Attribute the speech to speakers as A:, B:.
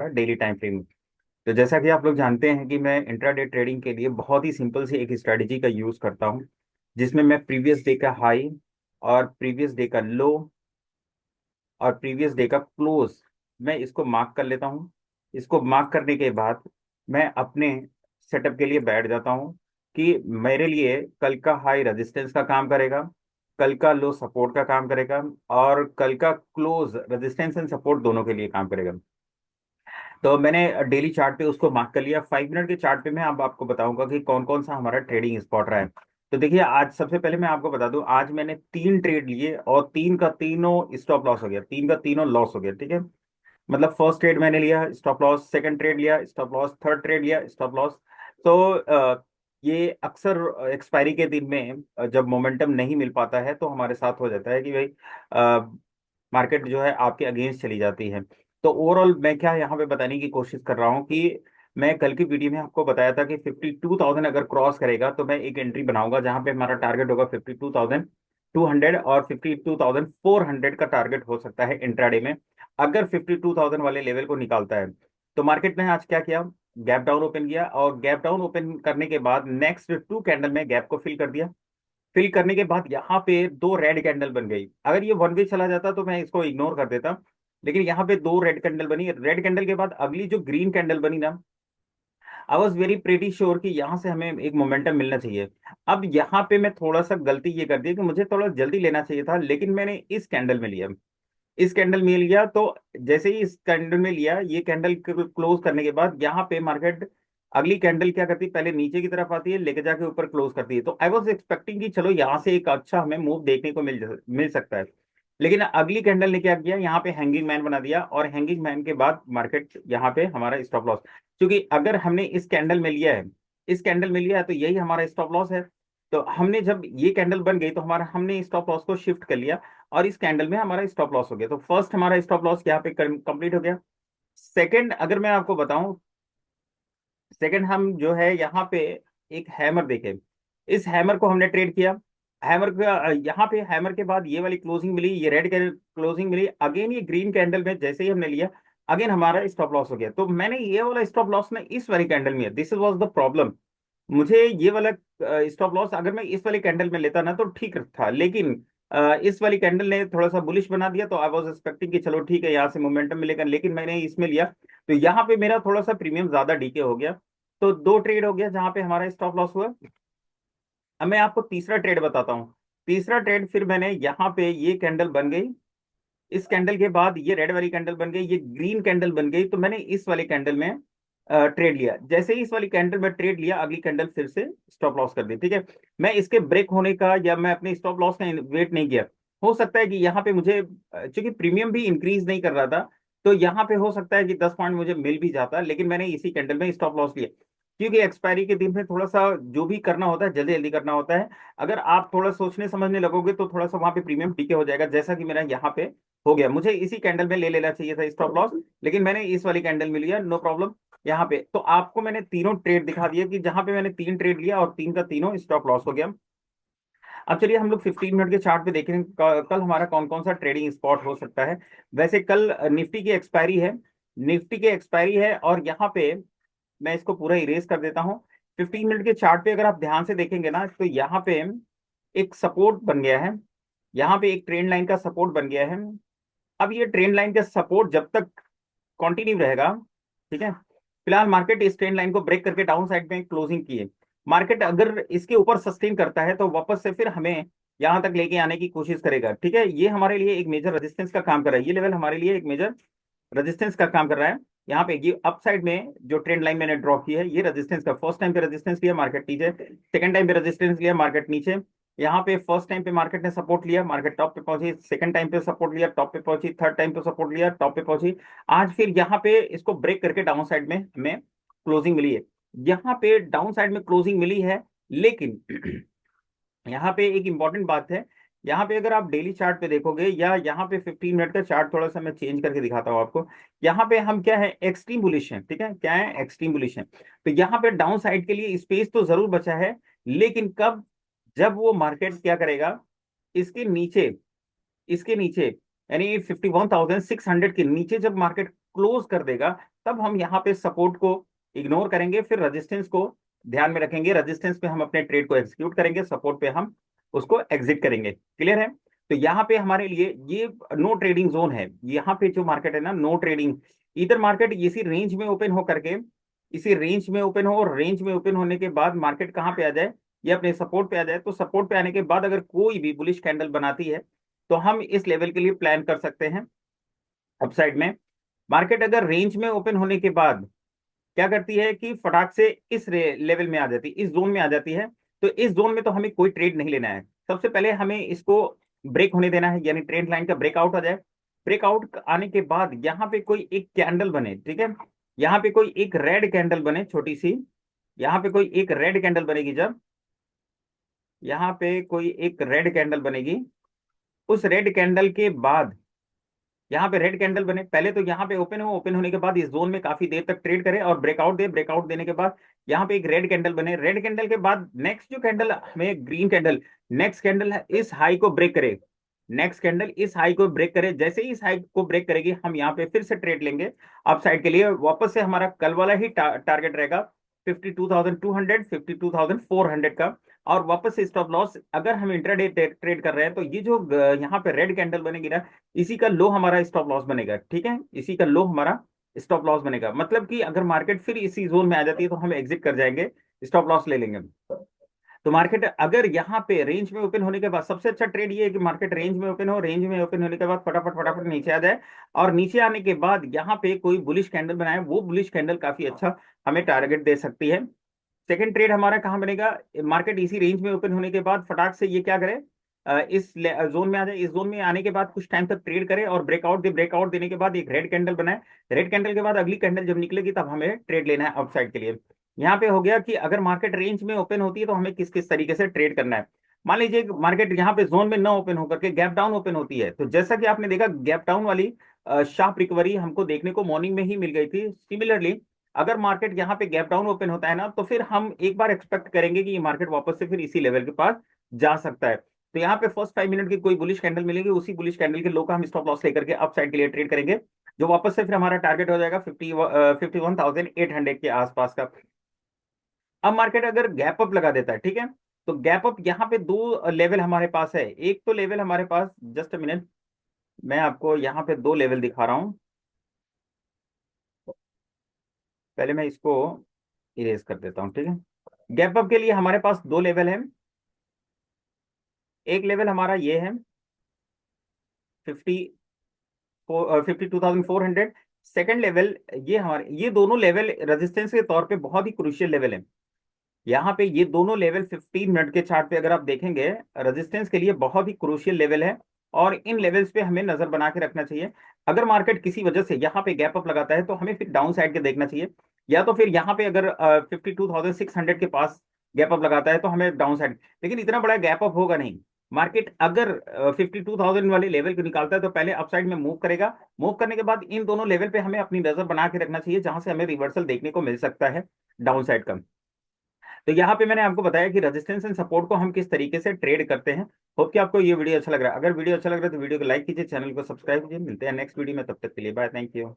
A: Daily time frame. तो जैसा कि आप लोग जानते हैं कि मैं इंट्राडे ट्रेडिंग के लिए बहुत ही सिंपल सी एक स्ट्रेटजी का यूज करता हूं, जिसमें मैं प्रीवियस डे का हाई और प्रीवियस डे का लो और प्रीवियस डे का क्लोज, मैं इसको मार्क कर लेता हूं। इसको मार्क करने के बाद मैं अपने सेटअप के लिए बैठ जाता हूं कि मेरे लिए कल का हाई रेजिस्टेंस का काम करेगा, कल का लो सपोर्ट का काम करेगा, और कल का क्लोज रेजिस्टेंस एंड सपोर्ट दोनों के लिए काम करेगा। तो मैंने डेली चार्ट पे उसको मार्क कर लिया। 5 मिनट के चार्ट पे मैं अब आपको बताऊंगा कि कौन कौन सा हमारा ट्रेडिंग स्पॉट रहा है। तो देखिए, आज सबसे पहले मैं आपको बता दूं, आज मैंने 3 ट्रेड लिए और तीन का तीनों स्टॉप लॉस हो गया, तीन का तीनों लॉस हो गया। ठीक है, मतलब फर्स्ट ट्रेड मैंने लिया स्टॉप लॉस, सेकंड ट्रेड लिया स्टॉप लॉस, थर्ड ट्रेड लिया स्टॉप लॉस। तो ये अक्सर एक्सपायरी के दिन में जब मोमेंटम नहीं मिल पाता है तो हमारे साथ हो जाता है कि भाई मार्केट जो है आपके अगेंस्ट चली जाती है। तो ओवरऑल मैं क्या यहाँ पे बताने की कोशिश कर रहा हूँ कि मैं कल की वीडियो में आपको बताया था कि 52,000 अगर क्रॉस करेगा तो मैं एक एंट्री बनाऊंगा, जहां पे हमारा टारगेट होगा 52,200, और 52,400 का टारगेट हो सकता है इंट्राडे में, अगर 52,000 वाले लेवल को निकालता है। तो मार्केट ने आज क्या किया, गैप डाउन ओपन किया, और गैप डाउन ओपन करने के बाद नेक्स्ट 2 कैंडल में गैप को फिल कर दिया। फिल करने के बाद यहाँ पे 2 रेड कैंडल बन गई। अगर ये वन वे चला जाता तो मैं इसको इग्नोर कर देता, लेकिन यहाँ पे 2 रेड कैंडल बनी। रेड कैंडल के बाद अगली जो ग्रीन कैंडल बनी ना, I was very pretty sure कि यहाँ से हमें एक मोमेंटम मिलना चाहिए। अब यहाँ पे मैं थोड़ा सा गलती ये कर दी कि मुझे थोड़ा जल्दी लेना चाहिए था, लेकिन मैंने इस कैंडल में लिया। इस कैंडल में लिया तो जैसे ही इस कैंडल में लिया, ये कैंडल क्लोज करने के बाद यहाँ पे मार्केट अगली कैंडल क्या करती है, पहले नीचे की तरफ आती है, लेके जाके ऊपर क्लोज करती है। तो आई वॉज एक्सपेक्टिंग कि चलो यहाँ से एक अच्छा हमें मूव देखने को मिल सकता है। लेकिन अगली कैंडल ने क्या किया, यहाँ पे हैंगिंग मैन बना दिया, और हैंगिंग मैन के बाद मार्केट यहाँ पे हमारा स्टॉप लॉस, क्योंकि अगर हमने इस कैंडल में लिया है, इस कैंडल में लिया है तो यही हमारा स्टॉप लॉस है। तो हमने जब ये कैंडल बन गई तो हमारा हमने स्टॉप लॉस को शिफ्ट कर लिया, और इस कैंडल में हमारा स्टॉप लॉस हो गया। तो फर्स्ट हमारा स्टॉप लॉस यहाँ पे कंप्लीट हो गया। सेकंड अगर मैं आपको बताऊं, सेकंड हम जो है यहाँ पे एक हैमर देखें, इस हैमर को हमने ट्रेड किया। हैमर का यहाँ पे हैमर के बाद ये वाली क्लोजिंग मिली, ये रेड क्लोजिंग मिली, अगेन ये ग्रीन कैंडल में जैसे ही हमने लिया, अगेन हमारा स्टॉप लॉस हो गया। तो मैंने ये वाला स्टॉप लॉस ना इस वाली कैंडल में, दिस वाज द प्रॉब्लम। मुझे ये वाला स्टॉप लॉस अगर मैं इस वाली कैंडल में लेता ना तो ठीक था, लेकिन इस वाली कैंडल ने थोड़ा सा बुलिश बना दिया, तो आई वाज एक्सपेक्टिंग कि चलो ठीक है यहाँ से मोमेंटम मिलेगा, लेकिन मैंने इसमें लिया तो यहाँ पे मेरा थोड़ा सा प्रीमियम ज्यादा डीके हो गया। तो 2 ट्रेड हो गया जहां पे हमारा स्टॉप लॉस हुआ। अब मैं आपको तीसरा ट्रेड बताता हूँ। तीसरा ट्रेड फिर मैंने यहाँ पे ये कैंडल बन गई, इस कैंडल के बाद ये रेड वाली कैंडल बन गई, ये ग्रीन कैंडल बन गई, तो मैंने इस वाली कैंडल में ट्रेड लिया। जैसे ही इस वाली कैंडल में ट्रेड लिया, अगली कैंडल फिर से स्टॉप लॉस कर दी। ठीक है, मैं इसके ब्रेक होने का या मैं अपने स्टॉप लॉस का वेट नहीं किया। हो सकता है कि यहाँ पे मुझे चूंकि प्रीमियम भी इंक्रीज नहीं कर रहा था, तो यहाँ पे हो सकता है कि 10 पॉइंट मुझे मिल भी जाता, लेकिन मैंने इसी कैंडल में स्टॉप लॉस लिया, क्योंकि एक्सपायरी के दिन में थोड़ा सा जो भी करना होता है जल्दी जल्दी करना होता है। अगर आप थोड़ा सोचने समझने लगोगे तो थोड़ा सा वहां पे प्रीमियम पीके हो जाएगा, जैसा कि मेरा यहाँ पे हो गया। मुझे इसी कैंडल में ले लेना चाहिए था स्टॉप लॉस, लेकिन मैंने इस वाली कैंडल में लिया, नो प्रॉब्लम। यहाँ पे तो आपको मैंने तीनों ट्रेड दिखा दिया कि जहां पे मैंने 3 ट्रेड लिया और तीन का तीनों स्टॉप लॉस हो गया। अब चलिए हम लोग 15 मिनट के चार्ट पे देखें कल हमारा कौन कौन सा ट्रेडिंग स्पॉट हो सकता है। वैसे कल निफ्टी की एक्सपायरी है, निफ्टी की एक्सपायरी है, और यहाँ पे मैं इसको पूरा इरेज कर देता हूँ। 15 मिनट के चार्ट पे अगर आप ध्यान से देखेंगे ना, तो यहाँ पे एक सपोर्ट बन गया है, यहाँ पे एक ट्रेंड लाइन का सपोर्ट बन गया है। अब ये ट्रेंड लाइन का सपोर्ट जब तक कंटिन्यू रहेगा, ठीक है, फिलहाल मार्केट इस ट्रेंड लाइन को ब्रेक करके डाउन साइड में क्लोजिंग की है। मार्केट अगर इसके ऊपर सस्टेन करता है तो वापस से फिर हमें यहां तक लेके आने की कोशिश करेगा। ठीक है, ये हमारे लिए एक मेजर रेजिस्टेंस का काम कर रहा है, ये लेवल हमारे लिए एक मेजर रेजिस्टेंस का काम कर रहा है। यहाँ पे ये अप साइड में जो ट्रेंड लाइन मैंने ड्रॉ की है, ये रेजिस्टेंस का फर्स्ट टाइम पे रेजिस्टेंस लिया मार्केट नीचे, सेकंड टाइम पे रेजिस्टेंस लिया मार्केट नीचे। यहाँ पे फर्स्ट टाइम पे मार्केट ने सपोर्ट लिया, मार्केट टॉप पे पहुंची, सेकंड टाइम पे सपोर्ट लिया, टॉप पे पहुंची, थर्ड टाइम पे सपोर्ट लिया, टॉप पे पहुंची। आज फिर यहाँ पे इसको ब्रेक करके डाउन साइड में हमें क्लोजिंग मिली है। यहाँ पे डाउन साइड में क्लोजिंग मिली है, लेकिन यहाँ पे एक इंपॉर्टेंट बात है। यहाँ पे अगर आप डेली चार्ट पे देखोगे, या यहाँ पे 15 मिनट का चार्ट थोड़ा सा मैं चेंज करके दिखाता हूँ आपको। यहाँ पे हम क्या है, एक्सट्रीम बुलिश है। ठीक है, क्या है, एक्सट्रीम बुलिश है। तो यहाँ पे डाउन साइड के लिए स्पेस तो जरूर बचा है, लेकिन कब, जब वो मार्केट क्या करेगा, इसके नीचे, इसके नीचे यानी 51,600 के नीचे जब मार्केट क्लोज कर देगा, तब हम यहाँ पे सपोर्ट को इग्नोर करेंगे, फिर रेजिस्टेंस को ध्यान में रखेंगे, रेजिस्टेंस पे हम अपने ट्रेड को एग्जीक्यूट करेंगे, सपोर्ट पे हम उसको एग्जिट करेंगे। क्लियर है? तो यहाँ पे हमारे लिए ये नो ट्रेडिंग जोन है। यहाँ पे जो मार्केट है ना, नो ट्रेडिंग, इधर मार्केट इसी रेंज में ओपन हो करके, इसी रेंज में ओपन हो, और रेंज में ओपन होने के बाद मार्केट कहाँ पे आ जाए, ये अपने सपोर्ट पे आ जाए। तो सपोर्ट पे आने के बाद अगर कोई भी बुलिश कैंडल बनाती है तो हम इस लेवल के लिए प्लान कर सकते हैं अपसाइड में। मार्केट अगर रेंज में ओपन होने के बाद क्या करती है कि फटाक से इस लेवल में आ जाती है, इस जोन में आ जाती है, तो इस जोन में तो हमें कोई ट्रेड नहीं लेना है। सबसे पहले हमें इसको ब्रेक होने देना है, यानी ट्रेंड लाइन का ब्रेकआउट आ जाए। ब्रेकआउट आने के बाद यहाँ पे कोई एक कैंडल बने, ठीक है, यहाँ पे कोई एक रेड कैंडल बने छोटी सी, यहाँ पे कोई एक रेड कैंडल बनेगी, जब यहाँ पे कोई एक रेड कैंडल बनेगी, उस रेड कैंडल के बाद यहाँ पे रेड कैंडल बने, पहले तो यहाँ पे ओपन हो, ओपन होने के बाद इस जोन में काफी देर तक ट्रेड करे और ब्रेकआउट दे, ब्रेकआउट देने के बाद यहाँ पे एक रेड कैंडल बने, रेड कैंडल के बाद नेक्स्ट जो कैंडल हमें ग्रीन कैंडल, नेक्स्ट कैंडल है, इस हाई को ब्रेक करे, नेक्स्ट कैंडल इस हाई को ब्रेक करे, जैसे ही इस हाई को ब्रेक करेगी हम यहाँ पे फिर से ट्रेड लेंगे अप साइड के लिए। वापस से हमारा कल वाला ही टारगेट रहेगा 52,200 52,400 का। और वापस से स्टॉप लॉस, अगर हम इंट्राडे ट्रेड कर रहे हैं तो ये जो यहाँ पे रेड कैंडल बनेगी ना, इसी का लो हमारा स्टॉप लॉस बनेगा, ठीक है, इसी का लो हमारा स्टॉप लॉस बनेगा। मतलब कि अगर मार्केट फिर इसी जोन में आ जाती है तो हम एग्जिट कर जाएंगे, स्टॉप लॉस ले लेंगे। तो मार्केट अगर यहाँ पे रेंज में ओपन होने के बाद, सबसे अच्छा ट्रेड ये है कि मार्केट रेंज में ओपन हो, रेंज में ओपन होने के बाद फटाफट फटाफट नीचे आ जाए, और नीचे आने के बाद यहाँ पे कोई बुलिश कैंडल बनाए, वो बुलिश कैंडल काफी अच्छा हमें टारगेट दे सकती है। सेकंड ट्रेड हमारा कहाँ बनेगा, मार्केट इसी रेंज में ओपन होने के बाद फटाक से ये क्या करे, इस जोन में आ जाए, इस जोन में आने के बाद कुछ टाइम तक ट्रेड करे और ब्रेकआउट दे, ब्रेकआउट देने के बाद एक रेड कैंडल बनाए, रेड कैंडल के बाद अगली कैंडल जब निकलेगी तब हमें ट्रेड लेना है अपसाइड के लिए। यहाँ पे हो गया कि अगर मार्केट रेंज में ओपन होती है तो हमें किस किस तरीके से ट्रेड करना है। मान लीजिए मार्केट यहाँ पे जोन में न ओपन होकर के गैप डाउन ओपन होती है, तो जैसा कि आपने देखा गैप डाउन वाली शार्प रिकवरी हमको देखने को मॉर्निंग में ही मिल गई थी। सिमिलरली अगर मार्केट यहाँ पे गैप डाउन ओपन होता है ना, तो फिर हम एक बार एक्सपेक्ट करेंगे कि ये मार्केट वापस से फिर इसी लेवल के पास जा सकता है। तो यहाँ पे फर्स्ट 5 मिनट की कोई बुलिश कैंडल मिलेगी, उसी बुलिश कैंडल के लो का हम स्टॉप लॉस लेकर के अप साइड के लिए ट्रेड करेंगे, जो वापस से फिर हमारा टारगेट हो जाएगा 51,800 के आसपास का। अब मार्केट अगर गैप अप लगा देता है, ठीक है, तो गैप अप यहाँ पे दो लेवल हमारे पास है। एक तो लेवल हमारे पास, जस्ट अ मिनट, मैं आपको यहाँ पे दो लेवल दिखा रहा हूँ, पहले मैं इसको इरेज कर देता हूँ, ठीक है। गैप अप के लिए हमारे पास दो लेवल है, एक लेवल हमारा ये है 52,400। सेकेंड लेवल ये हमारे, ये दोनों लेवल रेजिस्टेंस के तौर पे बहुत ही क्रूशियल लेवल है। यहाँ पे ये दोनों लेवल 15 मिनट के चार्ट पे अगर आप देखेंगे, रेजिस्टेंस के लिए बहुत ही क्रूशियल लेवल है, और इन लेवल्स पे हमें नजर बना के रखना चाहिए। अगर मार्केट किसी वजह से यहाँ पे गैप अप लगाता है तो हमें फिर डाउन साइड के देखना चाहिए, या तो फिर यहाँ पे अगर 52,600 के पास गैप अप लगाता है तो हमें डाउन साइड, लेकिन इतना बड़ा गैप अप होगा नहीं। मार्केट अगर 52,000 वाले लेवल को निकालता है तो पहले अपसाइड में मूव करेगा, मूव करने के बाद इन दोनों लेवल पे हमें अपनी नजर बना के रखना चाहिए, जहां से हमें रिवर्सल देखने को मिल सकता है डाउन साइड का। तो यहाँ पे मैंने आपको बताया कि रेजिस्टेंस एंड सपोर्ट को हम किस तरीके से ट्रेड करते हैं। होप कि आपको ये वीडियो अच्छा लग रहा है। अगर वीडियो अच्छा लग रहा है तो वीडियो को लाइक कीजिए, चैनल को सब्सक्राइब कीजिए। मिलते हैं नेक्स्ट वीडियो में, तब तक के लिए बाय, थैंक यू।